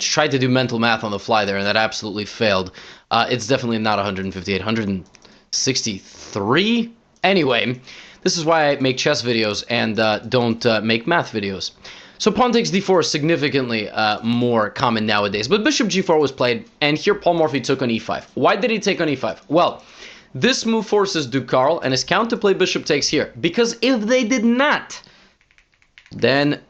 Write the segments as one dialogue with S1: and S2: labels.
S1: tried to do mental math on the fly there, and that absolutely failed. It's definitely not 158, 163? Anyway, this is why I make chess videos and don't make math videos. So pawn takes d4 is significantly more common nowadays, but bishop g4 was played, and here Paul Morphy took on e5. Why did he take on e5? Well, this move forces Duke Carl and his count to play bishop takes here, because if they did not, then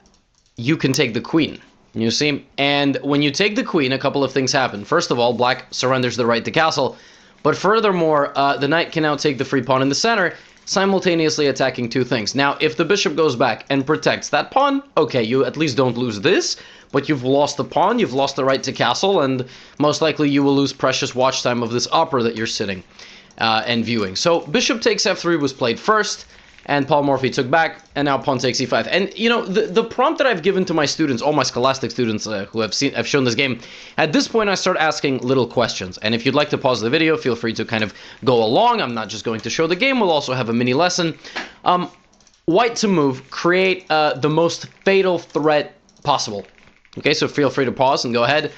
S1: you can take the queen, you see? And when you take the queen, a couple of things happen. First of all, black surrenders the right to castle, but furthermore, the knight can now take the free pawn in the center, simultaneously attacking two things. Now, if the bishop goes back and protects that pawn, okay, you at least don't lose this, but you've lost the pawn, you've lost the right to castle, and most likely you will lose precious watch time of this opera that you're sitting and viewing. So bishop takes f3 was played first, and Paul Morphy took back, and now pawn takes e5. And, you know, the prompt that I've given to my students, all my scholastic students who have shown this game, at this point I start asking little questions. And if you'd like to pause the video, feel free to kind of go along. I'm not just going to show the game. We'll also have a mini lesson. White to move, create the most fatal threat possible. Okay, so feel free to pause and go ahead.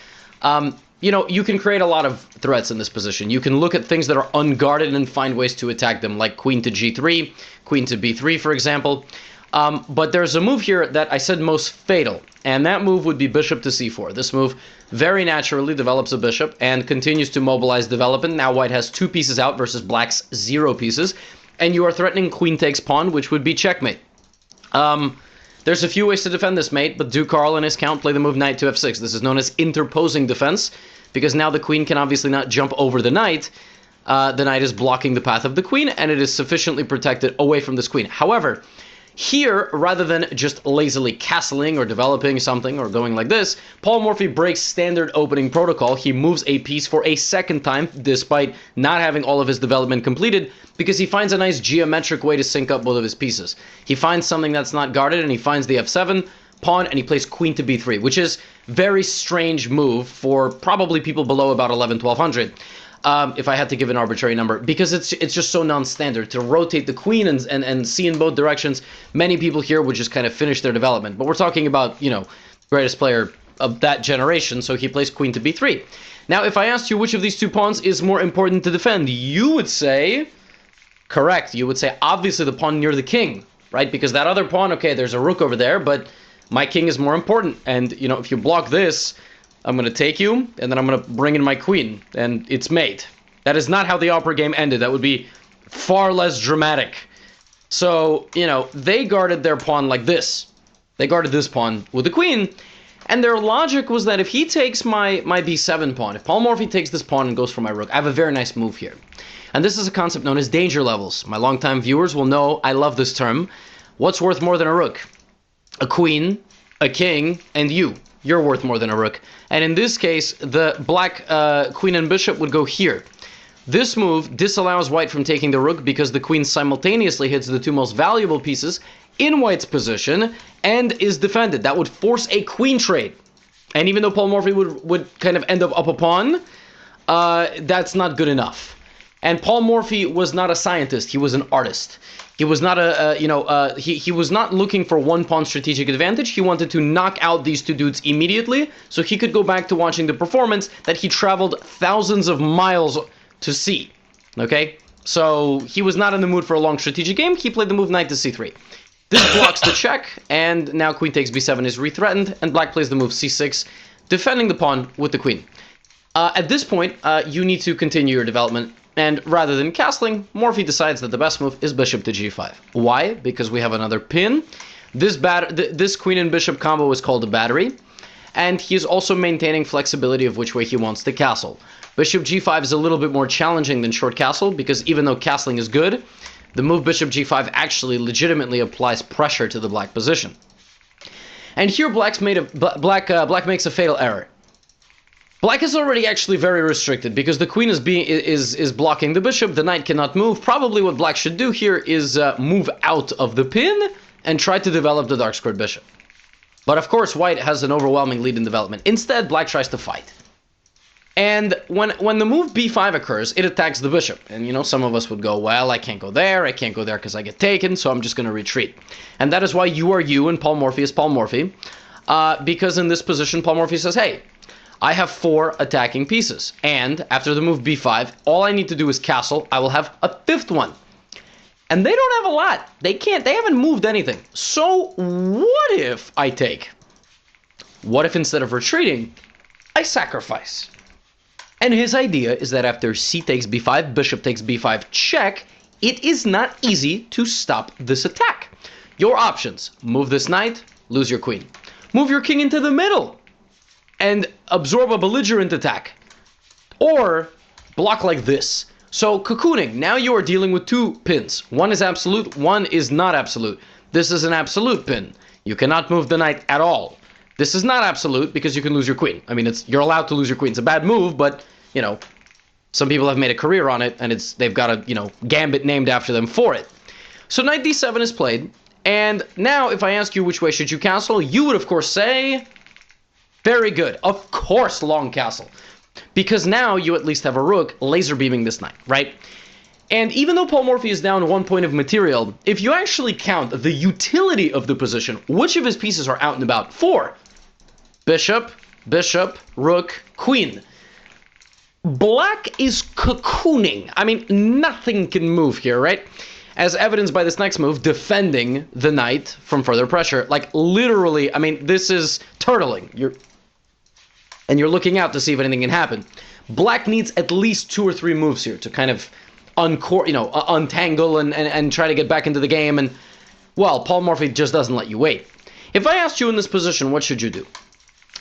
S1: You know, you can create a lot of threats in this position. You can look at things that are unguarded and find ways to attack them, like queen to g3, queen to b3, for example. But there's a move here that I said most fatal, and that move would be bishop to c4. This move very naturally develops a bishop and continues to mobilize development. Now white has 2 pieces out versus black's 0 pieces, and you are threatening queen takes pawn, which would be checkmate. There's a few ways to defend this mate, but Duke Carl and his count play the move knight to f6. This is known as interposing defense, because now the queen can obviously not jump over the knight. The knight is blocking the path of the queen, and it is sufficiently protected away from this queen. However, here, rather than just lazily castling or developing something or going like this, Paul Morphy breaks standard opening protocol. He moves a piece for a second time, despite not having all of his development completed, because he finds a nice geometric way to sync up both of his pieces. He finds something that's not guarded, and he finds the f7 pawn, and he plays queen to b3, which is very strange move for probably people below about 1200. If I had to give an arbitrary number, because it's just so non-standard to rotate the queen and see in both directions. Many people here would just kind of finish their development, but we're talking about, you know, greatest player of that generation, so he plays queen to b3. Now, if I asked you which of these two pawns is more important to defend, you would say, correct, you would say obviously the pawn near the king, right? Because that other pawn, okay, there's a rook over there, but my king is more important, and, you know, if you block this, I'm going to take you, and then I'm going to bring in my queen, and it's mate. That is not how the opera game ended. That would be far less dramatic. So, you know, they guarded their pawn like this. They guarded this pawn with the queen, and their logic was that if he takes my b7 pawn, if Paul Morphy takes this pawn and goes for my rook, I have a very nice move here. And this is a concept known as danger levels. My longtime viewers will know I love this term. What's worth more than a rook? A queen, a king, and you. You're worth more than a rook. And in this case, the black queen and bishop would go here. This move disallows white from taking the rook because the queen simultaneously hits the 2 most valuable pieces in white's position and is defended. That would force a queen trade. And even though Paul Morphy would kind of end up a pawn, that's not good enough. And Paul Morphy was not a scientist. He was an artist. He was not he was not looking for one pawn strategic advantage. He wanted to knock out these two dudes immediately so he could go back to watching the performance that he traveled thousands of miles to see. Okay? So he was not in the mood for a long strategic game. He played the move knight to c3. This blocks the check, and now queen takes b7 is rethreatened, and black plays the move c6, defending the pawn with the queen. At this point, you need to continue your development. And rather than castling, Morphy decides that the best move is bishop to g5. Why? Because we have another pin. This queen and bishop combo is called a battery. And he is also maintaining flexibility of which way he wants to castle. Bishop g5 is a little bit more challenging than short castle, because even though castling is good, the move bishop g5 actually legitimately applies pressure to the black position. And here black makes a fatal error. Black is already actually very restricted because the queen is blocking the bishop. The knight cannot move. Probably what black should do here is move out of the pin and try to develop the dark squared bishop. But of course, white has an overwhelming lead in development. Instead, black tries to fight. And when the move b5 occurs, it attacks the bishop. And, you know, some of us would go, well, I can't go there because I get taken, so I'm just going to retreat. And that is why you are you and Paul Morphy is Paul Morphy. Because in this position, Paul Morphy says, hey, I have 4 attacking pieces, and after the move b5, all I need to do is castle. I will have a 5th one. And they don't have a lot. They haven't moved anything. So what if I take? What if instead of retreating, I sacrifice? And his idea is that after c takes b5, bishop takes b5 check, it is not easy to stop this attack. Your options: move this knight, lose your queen. Move your king into the middle and absorb a belligerent attack. Or block like this. So cocooning, now you are dealing with 2 pins. One is absolute, one is not absolute. This is an absolute pin. You cannot move the knight at all. This is not absolute because you can lose your queen. I mean, you're allowed to lose your queen. It's a bad move, but, you know, some people have made a career on it, and they've got a, you know, gambit named after them for it. So knight d7 is played, and now if I ask you which way should you castle, you would, of course, say, very good. Of course, long castle. Because now you at least have a rook laser beaming this knight, right? And even though Paul Morphy is down 1 point of material, if you actually count the utility of the position, which of his pieces are out and about? 4. Bishop, bishop, rook, queen. Black is cocooning. I mean, nothing can move here, right? As evidenced by this next move, defending the knight from further pressure. Like, literally, I mean, this is turtling. You're looking out to see if anything can happen. Black needs at least 2 or 3 moves here to kind of untangle and try to get back into the game. And, well, Paul Morphy just doesn't let you wait. If I asked you in this position, what should you do?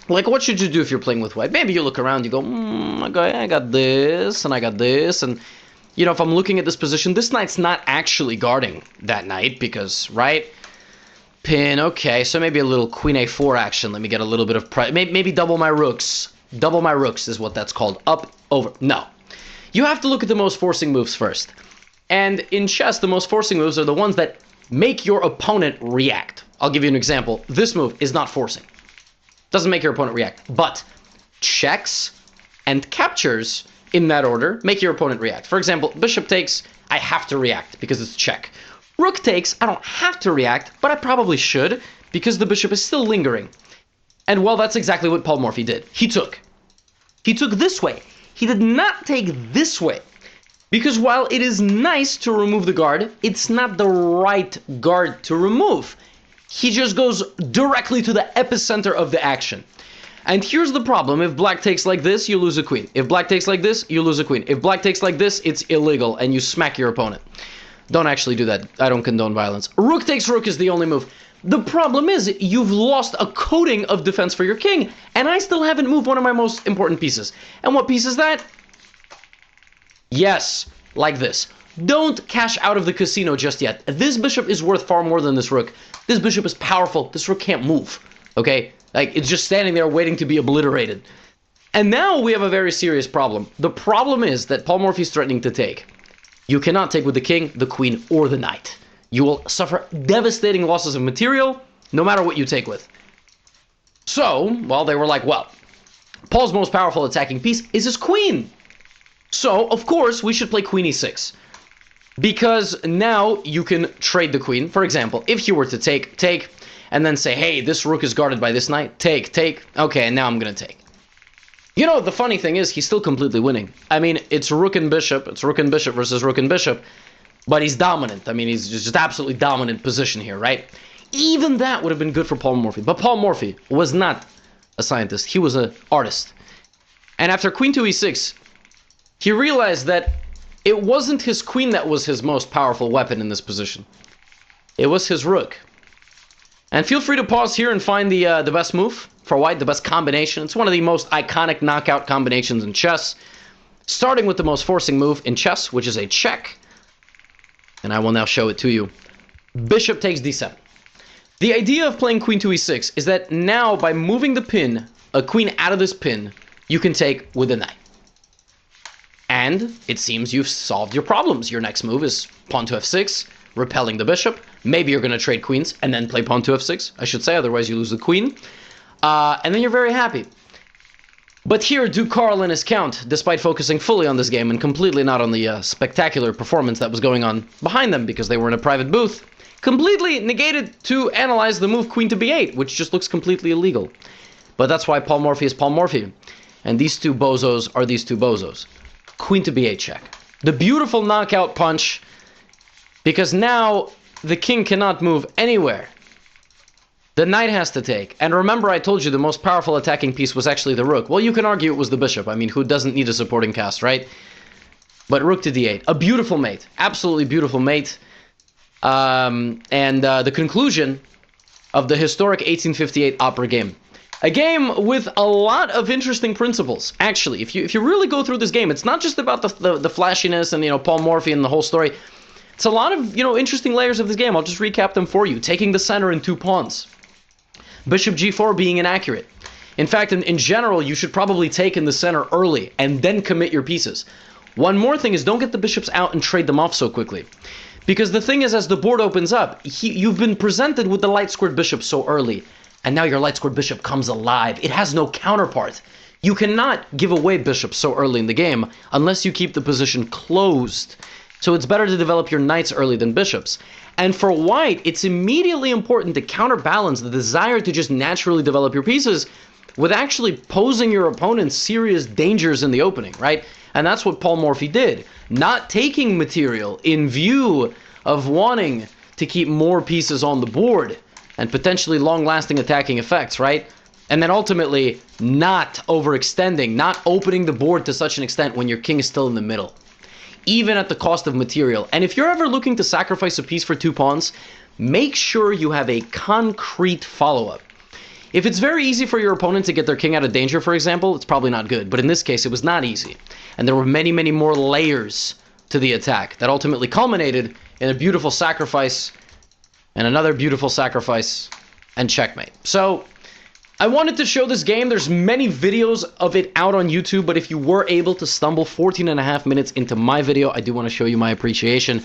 S1: Like, what should you do if you're playing with white? Maybe you look around, you go, I got this, and I got this, and, you know, if I'm looking at this position, this knight's not actually guarding that knight, because, right? Pin, okay, so maybe a little queen a4 action. Let me get a little bit of pride. Maybe double my rooks. Double my rooks is what that's called. Up, over. No. You have to look at the most forcing moves first. And in chess, the most forcing moves are the ones that make your opponent react. I'll give you an example. This move is not forcing. Doesn't make your opponent react. But checks and captures, in that order, make your opponent react. For example, bishop takes, I have to react because it's check. Rook takes, I don't have to react, but I probably should, because the bishop is still lingering. And, well, that's exactly what Paul Morphy did. He took this way. He did not take this way. Because while it is nice to remove the guard, it's not the right guard to remove. He just goes directly to the epicenter of the action. And here's the problem. If black takes like this, you lose a queen. If black takes like this, you lose a queen. If black takes like this, it's illegal, and you smack your opponent. Don't actually do that. I don't condone violence. Rook takes rook is the only move. The problem is you've lost a coating of defense for your king, and I still haven't moved one of my most important pieces. And what piece is that? Yes, like this. Don't cash out of the casino just yet. This bishop is worth far more than this rook. This bishop is powerful. This rook can't move, okay? Like, it's just standing there waiting to be obliterated. And now we have a very serious problem. The problem is that Paul Morphy is threatening to take. You cannot take with the king, the queen, or the knight. You will suffer devastating losses of material, no matter what you take with. So, well, they were like, well, Paul's most powerful attacking piece is his queen. So, of course, we should play queen e6. Because now you can trade the queen. For example, if you were to take, and then say, hey, this rook is guarded by this knight, take, okay, and now I'm going to take. You know, the funny thing is, he's still completely winning. I mean, it's rook and bishop versus rook and bishop, but he's dominant. I mean, he's just absolutely dominant position here, right? Even that would have been good for Paul Morphy. But Paul Morphy was not a scientist. He was an artist. And after queen to e6, he realized that it wasn't his queen that was his most powerful weapon in this position. It was his rook. And feel free to pause here and find the best move for white, the best combination. It's one of the most iconic knockout combinations in chess. Starting with the most forcing move in chess, which is a check. And I will now show it to you. Bishop takes d7. The idea of playing queen to e6 is that now by moving the pin, a queen out of this pin, you can take with a knight. And it seems you've solved your problems. Your next move is pawn to f6, repelling the bishop. Maybe you're going to trade queens and then play pawn to f6, I should say, otherwise you lose the queen. And then you're very happy. But here, Duke Carl and his count, despite focusing fully on this game and completely not on the spectacular performance that was going on behind them because they were in a private booth, completely negated to analyze the move queen to b8, which just looks completely illegal. But that's why Paul Morphy is Paul Morphy. And these two bozos are these two bozos. Queen to b8 check. The beautiful knockout punch, because now the king cannot move anywhere. The knight has to take. And remember, I told you the most powerful attacking piece was actually the rook. Well, you can argue it was the bishop. I mean, who doesn't need a supporting cast, right? But rook to d8. A beautiful mate. Absolutely beautiful mate. The conclusion of the historic 1858 opera game. A game with a lot of interesting principles. Actually, if you really go through this game, it's not just about the flashiness and, you know, Paul Morphy and the whole story. It's a lot of, you know, interesting layers of this game. I'll just recap them for you. Taking the center in 2 pawns. Bishop g4 being inaccurate. In fact, in general, you should probably take in the center early and then commit your pieces. One more thing is, don't get the bishops out and trade them off so quickly. Because the thing is, as the board opens up, you've been presented with the light squared bishop so early, and now your light squared bishop comes alive. It has no counterpart. You cannot give away bishops so early in the game unless you keep the position closed. So it's better to develop your knights early than bishops. And for white, it's immediately important to counterbalance the desire to just naturally develop your pieces with actually posing your opponent serious dangers in the opening, right? And that's what Paul Morphy did. Not taking material in view of wanting to keep more pieces on the board and potentially long-lasting attacking effects, right? And then ultimately not overextending, not opening the board to such an extent when your king is still in the middle, even at the cost of material. And if you're ever looking to sacrifice a piece for 2 pawns, make sure you have a concrete follow-up. If it's very easy for your opponent to get their king out of danger, for example, it's probably not good. But in this case, it was not easy. And there were many, many more layers to the attack that ultimately culminated in a beautiful sacrifice and another beautiful sacrifice and checkmate. So I wanted to show this game. There's many videos of it out on YouTube, but if you were able to stumble 14.5 minutes into my video, I do want to show you my appreciation.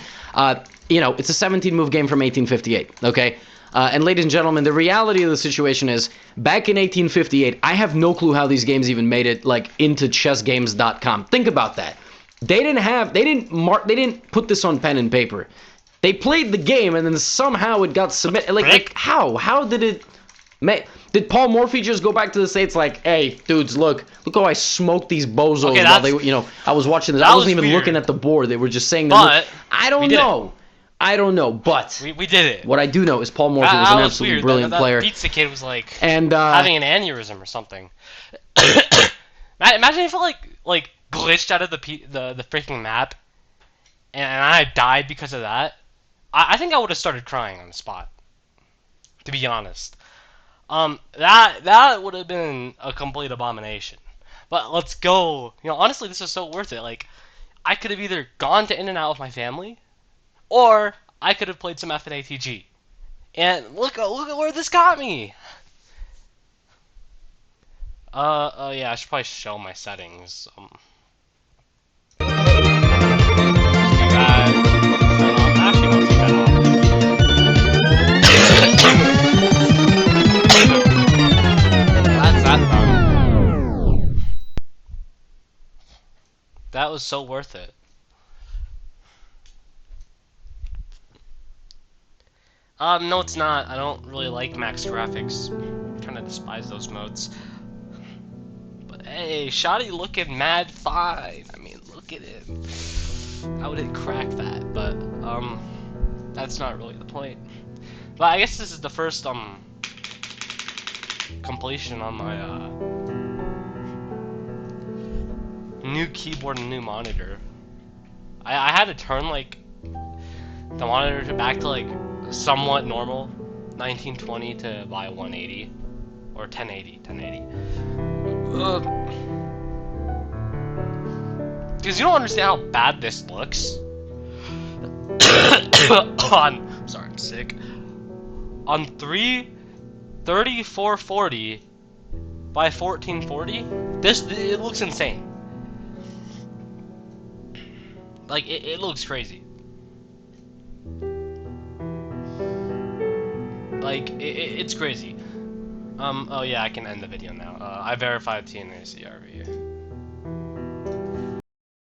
S1: You know, it's a 17-move game from 1858, okay? And ladies and gentlemen, the reality of the situation is, back in 1858, I have no clue how these games even made it, like, into chessgames.com. Think about that. They didn't put this on pen and paper. They played the game, and then somehow it got submitted. Like how? How did it did Paul Morphy just go back to the States like, hey, dudes, look how I smoked these bozos while they, you know, I was watching this. I wasn't even looking at the board. They were just saying that. I don't know. I don't know, but we did it. What I do know is Paul Morphy was an absolutely brilliant player.
S2: That Pizza Kid was like
S1: having
S2: an aneurysm or something. Imagine if it like glitched out of the freaking map, and I died because of that. I think I would have started crying on the spot, to be honest. That would have been a complete abomination. But let's go. You know, honestly, this is so worth it. Like, I could have either gone to In-N-Out with my family, or I could have played some FNATG. And look at where this got me. Yeah, I should probably show my settings. Actually, I'll take that off. That's that done. That was so worth it. No, it's not. I don't really like max graphics. I kind of despise those modes. But hey, Shoddy looking mad fine. I mean, look at it. I would crack that, but that's not really the point. But I guess this is the first completion on my new keyboard and new monitor. I had to turn like the monitor back to like somewhat normal, 1920 to by 180 or 1080. Because you don't understand how bad this looks. I'm sorry, I'm sick. On 3440 by 1440, it looks insane. Like it looks crazy. Like it's crazy. Oh yeah, I can end the video now. I verified TNA CRV.